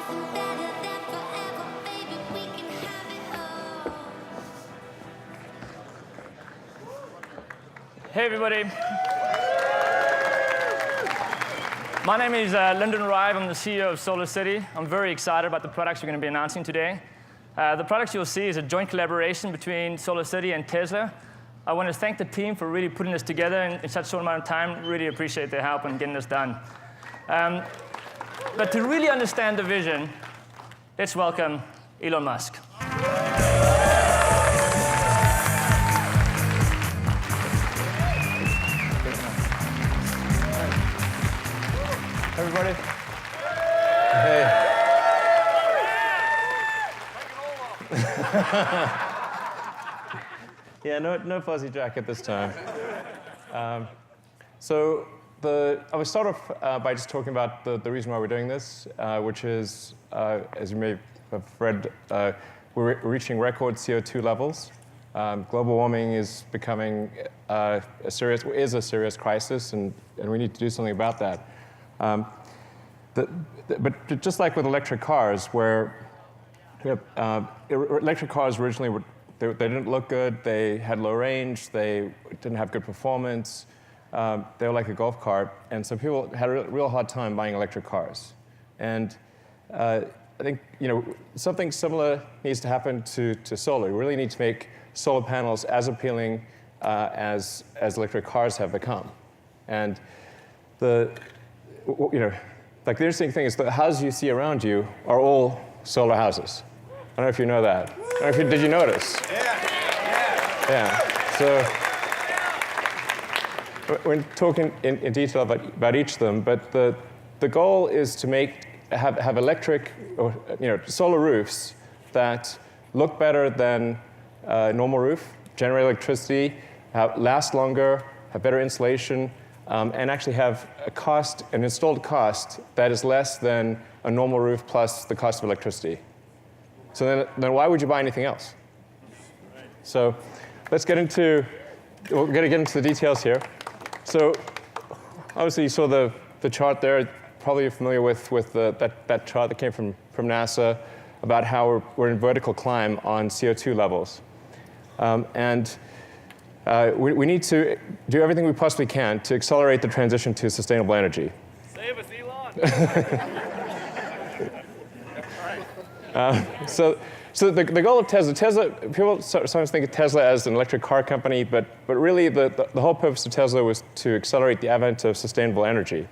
Hey, everybody. My name is Lyndon Rive. I'm the CEO of SolarCity. I'm very excited about the products we're going to be announcing today. The products you'll see is a joint collaboration between SolarCity and Tesla. I want to thank the team for really putting this together in such a short amount of time. Really appreciate their help in getting this done. But to really understand the vision, let's welcome Elon Musk. Everybody. Hey. Yeah, no fuzzy jacket this time. So I will start off by just talking about the reason why we're doing this, which is, as you may have read, we're reaching record CO2 levels. Global warming is becoming a serious crisis, and we need to do something about that. But just like with electric cars, where electric cars originally they didn't look good, they had low range, they didn't have good performance, they were like a golf cart, and so people had a real hard time buying electric cars. And I think something similar needs to happen to solar. We really need to make solar panels as appealing as electric cars have become. And like the interesting thing is the houses you see around you are all solar houses. I don't know if you know that. I don't know if did you notice? Yeah. So we're talking in detail about each of them, but the goal is to have electric or solar roofs that look better than a normal roof, generate electricity, last longer, have better insulation, and actually have an installed cost that is less than a normal roof plus the cost of electricity. So then why would you buy anything else? So we're going to get into the details here. So obviously you saw the chart there. Probably you're familiar with that chart that came from NASA about how we're in vertical climb on CO2 levels. We need to do everything we possibly can to accelerate the transition to sustainable energy. Save us, Elon. So the goal of Tesla, people sometimes think of Tesla as an electric car company, but really the whole purpose of Tesla was to accelerate the advent of sustainable energy.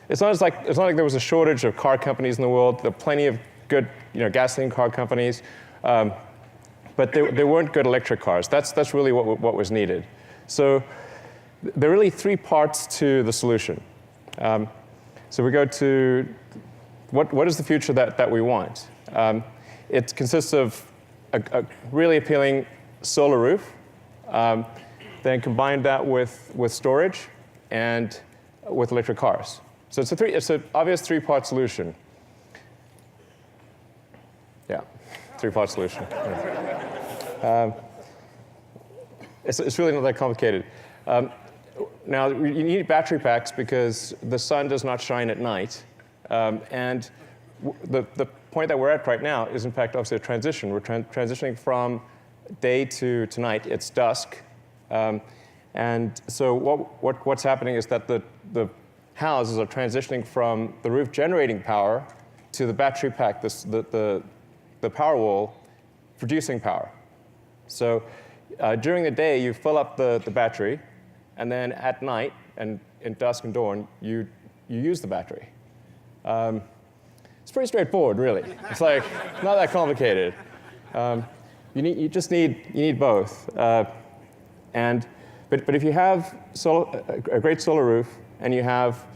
It's not like there was a shortage of car companies in the world. There are plenty of good gasoline car companies. But there weren't good electric cars. That's really what was needed. So there are really three parts to the solution. So we go to what is the future that we want? It consists of a really appealing solar roof, then combine that with storage and with electric cars. So it's an obvious three-part solution. Yeah, three-part solution. It's really not that complicated. Now, you need battery packs because the sun does not shine at night. And the point that we're at right now is, in fact, obviously a transition. We're transitioning from day to night. It's dusk. And so what's happening is that the houses are transitioning from the roof generating power to the battery pack, the power wall, producing power. So during the day, you fill up the battery, and then at night, and in dusk and dawn, you use the battery. It's pretty straightforward, really. It's like not that complicated. You need both. But if you have a great solar roof, and you have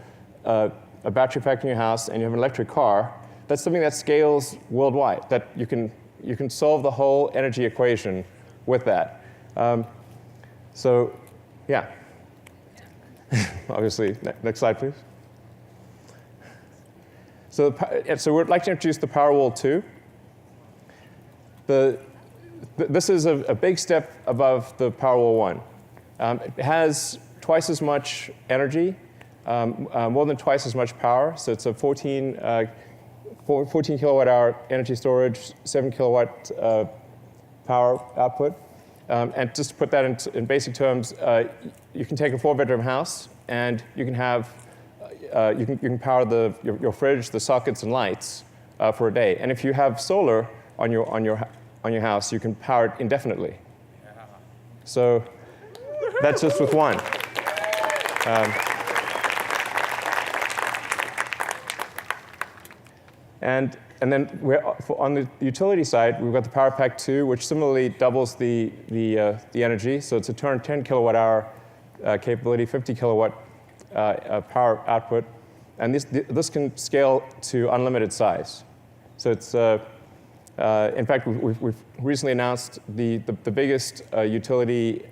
a battery pack in your house, and you have an electric car, that's something that scales worldwide. That you can solve the whole energy equation with that. So, yeah. Obviously, next slide, please. So we'd like to introduce the Powerwall 2. This is a big step above the Powerwall 1. It has twice as much energy, more than twice as much power. So it's a 14 14 kilowatt hour energy storage, 7 kilowatt power output. And just to put that in basic terms, you can take a 4-bedroom house and you can have you can power your fridge, the sockets, and lights for a day. And if you have solar on your house, you can power it indefinitely. So that's just with one. And then on the utility side, we've got the PowerPack 2, which similarly doubles the energy. So it's a 10 kilowatt hour capability, 50 kilowatt power output. And this can scale to unlimited size. So it's, in fact, we've recently announced the biggest utility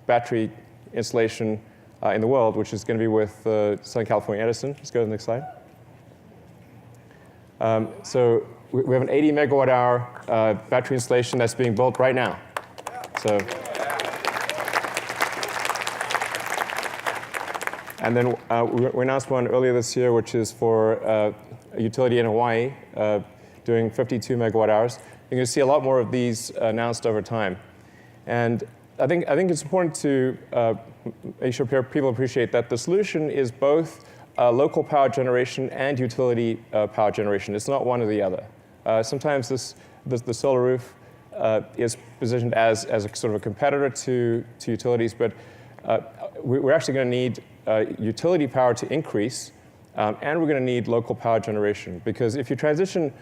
battery installation in the world, which is going to be with Southern California Edison. Let's go to the next slide. So we have an 80 megawatt hour battery installation that's being built right now. So, and then we announced one earlier this year, which is for a utility in Hawaii doing 52 megawatt hours. You're going to see a lot more of these announced over time. And I think it's important to make sure people appreciate that the solution is both local power generation and utility power generation. It's not one or the other. Sometimes the solar roof is positioned as a sort of a competitor to utilities, but we're actually going to need utility power to increase, and we're going to need local power generation. Because if you transition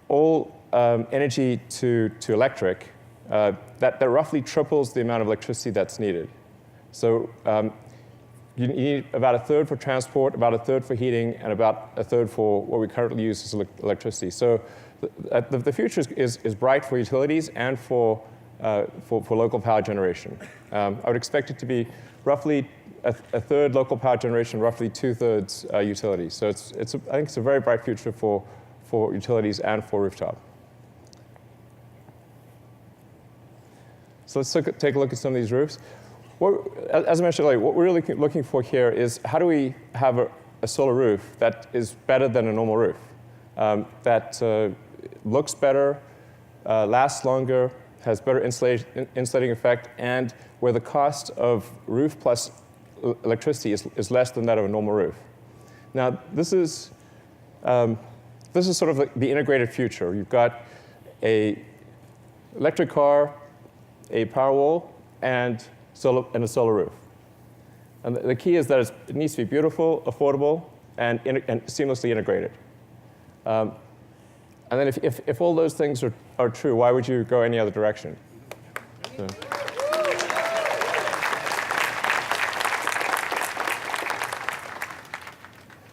all energy to electric, that roughly triples the amount of electricity that's needed. So you need about a third for transport, about a third for heating, and about a third for what we currently use as electricity. So the future is bright for utilities and for local power generation. I would expect it to be roughly a third local power generation, roughly 2/3 utilities. So I think it's a very bright future for utilities and for rooftop. So let's take a look at some of these roofs. As I mentioned earlier, what we're really looking for here is how do we have a solar roof that is better than a normal roof, that looks better, lasts longer, has better insulating effect, and where the cost of roof plus electricity is less than that of a normal roof. Now, this is sort of like the integrated future. You've got a electric car, a Powerwall, and a solar roof. And the key is that it needs to be beautiful, affordable, and seamlessly integrated. And then if all those things are true, why would you go any other direction?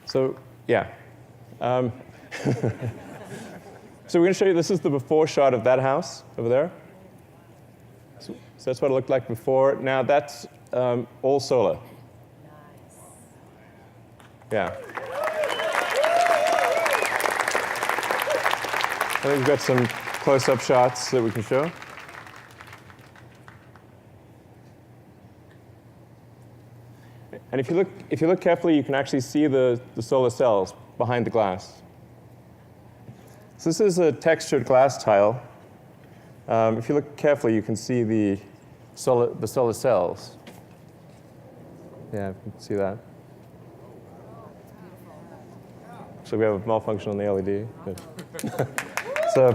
So yeah. So we're going to show you, this is the before shot of that house over there. So that's what it looked like before. Now that's all solar. Nice. Yeah. I think we've got some close-up shots that we can show. And if you look carefully, you can actually see the solar cells behind the glass. So this is a textured glass tile. If you look carefully, you can see the solar cells. Yeah, you can see that. So we have a malfunction on the LED. So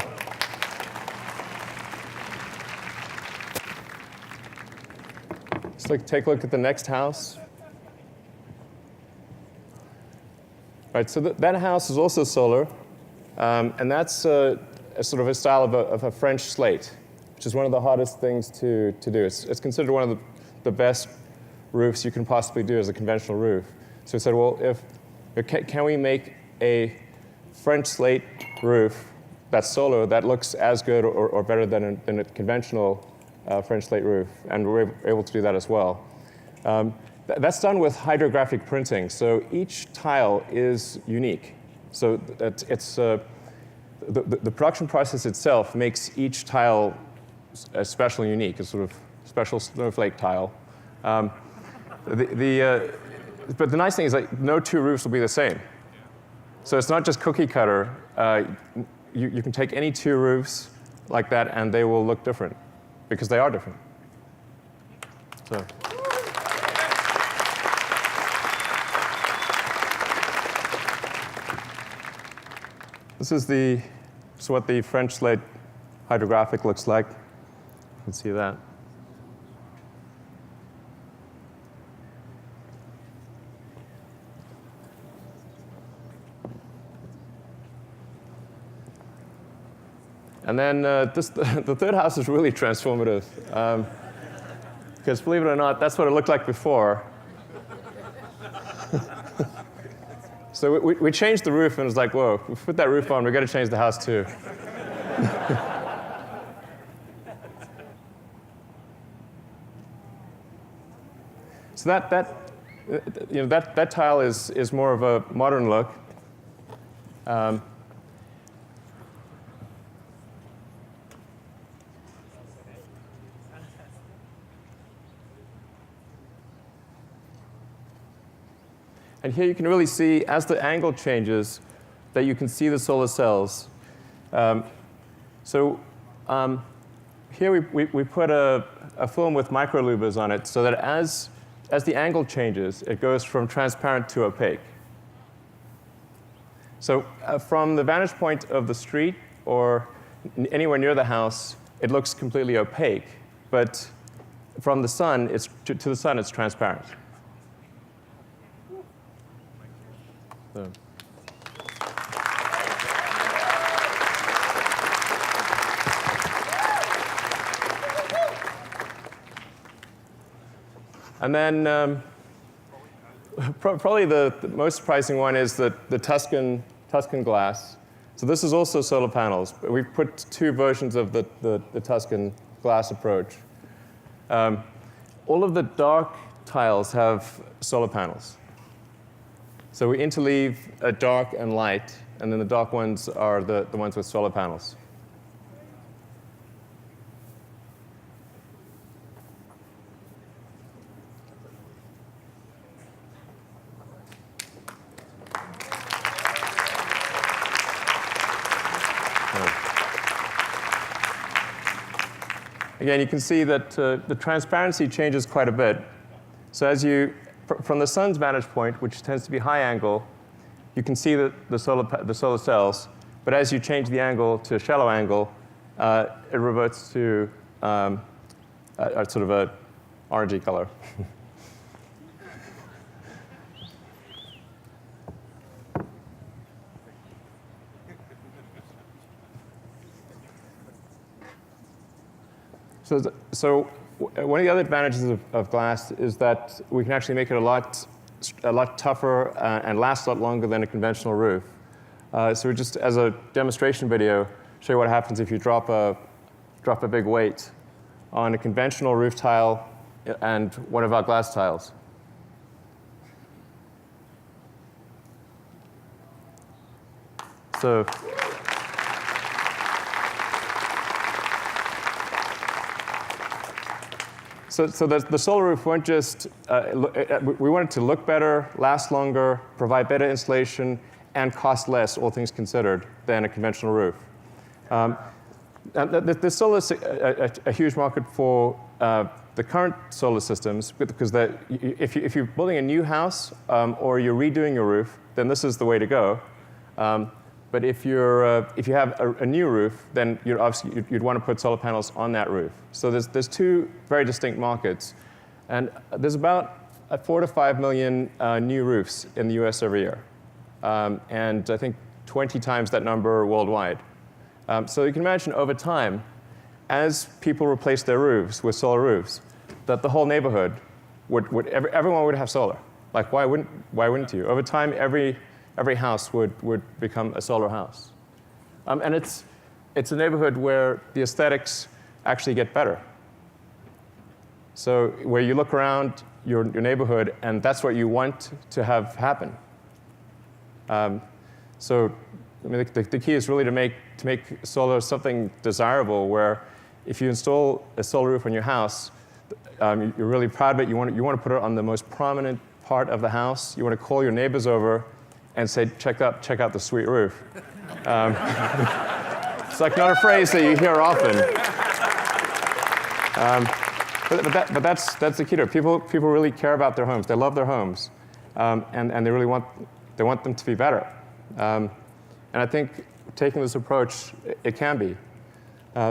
let's take a look at the next house. All right, so that house is also solar, and that's a sort of a style of a French slate, which is one of the hardest things to do. It's considered one of the best roofs you can possibly do as a conventional roof. So we said, well, can we make a French slate roof that's solar that looks as good or better than a conventional French slate roof? And we're able to do that as well. That's done with hydrographic printing. So each tile is unique. So the production process itself makes each tile special and unique, a sort of special snowflake tile. But the nice thing is, like, no two roofs will be the same. So it's not just cookie cutter. You can take any two roofs like that, and they will look different because they are different. So. This is what the French slate hydrographic looks like. You can see that. And then the third house is really transformative. Because believe it or not, that's what it looked like before. So we changed the roof, and it was like, whoa, we put that roof on, we've got to change the house too. So that tile is more of a modern look. And here you can really see, as the angle changes, that you can see the solar cells. Here we put a film with microlouvers on it so that as the angle changes, it goes from transparent to opaque. So from the vantage point of the street or anywhere near the house, it looks completely opaque. But from the sun, to the sun, it's transparent. So. And then probably the most surprising one is the Tuscan glass. So this is also solar panels. But we've put two versions of the Tuscan glass approach. All of the dark tiles have solar panels. So we interleave dark and light, and then the dark ones are the ones with solar panels. Again, you can see that the transparency changes quite a bit. So from the sun's vantage point, which tends to be high angle, you can see the solar cells. But as you change the angle to a shallow angle, it reverts to a sort of a orangey color. So one of the other advantages of glass is that we can actually make it a lot tougher and last a lot longer than a conventional roof. So we just, as a demonstration video, show you what happens if you drop a big weight on a conventional roof tile and one of our glass tiles. So the solar roof weren't just, we wanted to look better, last longer, provide better insulation, and cost less, all things considered, than a conventional roof. There's still a huge market for the current solar systems, because if you're building a new house or you're redoing your roof, then this is the way to go. But if you have a new roof, then you'd want to put solar panels on that roof. So there's two very distinct markets, and there's about 4 to 5 million new roofs in the US every year, and I think 20 times that number worldwide. So you can imagine over time, as people replace their roofs with solar roofs, that the whole neighborhood everyone would have solar. Like why wouldn't you? Over time, every house would become a solar house. And it's a neighborhood where the aesthetics actually get better. So where you look around your neighborhood, and that's what you want to have happen. So I mean, the key is really to make solar something desirable, where if you install a solar roof on your house, you're really proud of it. You want to put it on the most prominent part of the house. You want to call your neighbors over and say, check out the sweet roof. It's like not a phrase that you hear often. But that's the key to it. People really care about their homes. They love their homes, and they really want them to be better. And I think taking this approach, it can be.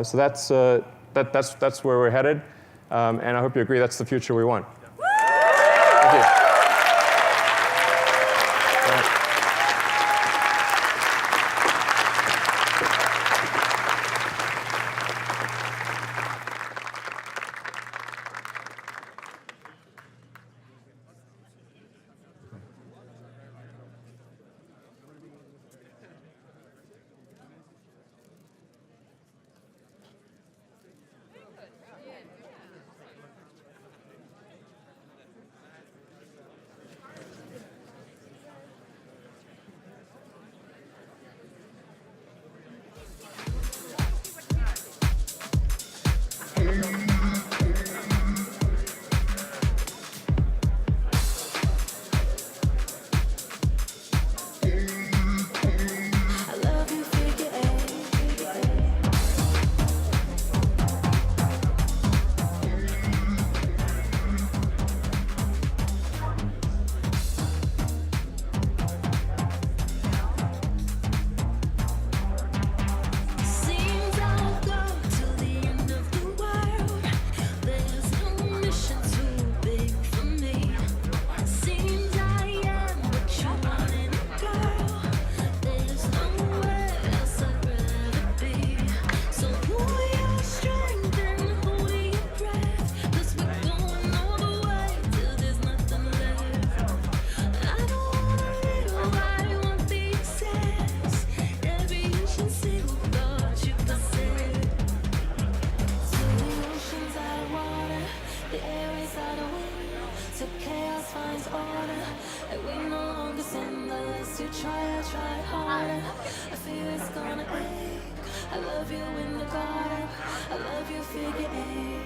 So that's where we're headed, and I hope you agree that's the future we want. Thank you. I love you, figure eight.